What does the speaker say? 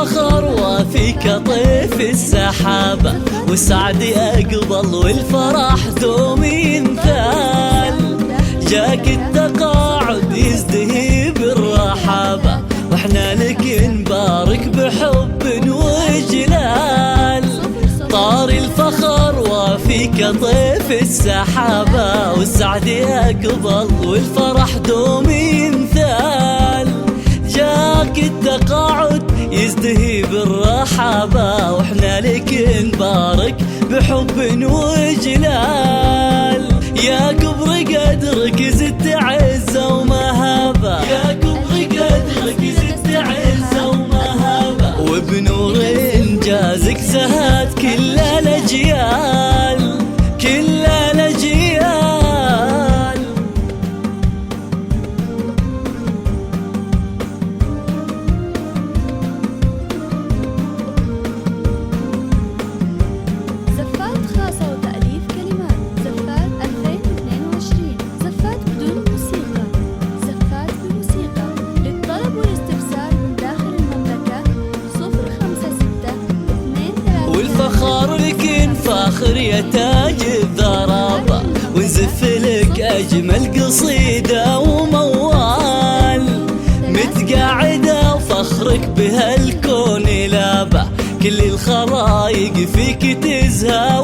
والفخر وافيك طيف السحابة، والسعد يقبل والفرح دوم ينثال. جاك التقاعد يزدهي بالرحابة، واحنا لك نبارك بحب وجلال. طار الفخر وافيك طيف السحابة، والسعد يقبل والفرح دوم ينثال. جاك التقاعد يزدهي بالرحابة، واحنا لك نبارك بحب وجلال. يا كبر قدرك زدت عزة ومهابة، يا كبر قدرك زدت عزة ومهابة، وبنور انجازك زهت كل الاجيال، كل الاجيال. زفات خاصة وتأليف كلمات، زفات 2022. زفات بدون موسيقى، زفات بموسيقى. للطلب والاستفسار من داخل المملكة 056 والفخر لك فاخر يا تاج الذرابة، ونزف لك أجمل قصيدة وموال. متقاعدة وفخرك بهالكون لابة، كل الخلايق فيك تزهى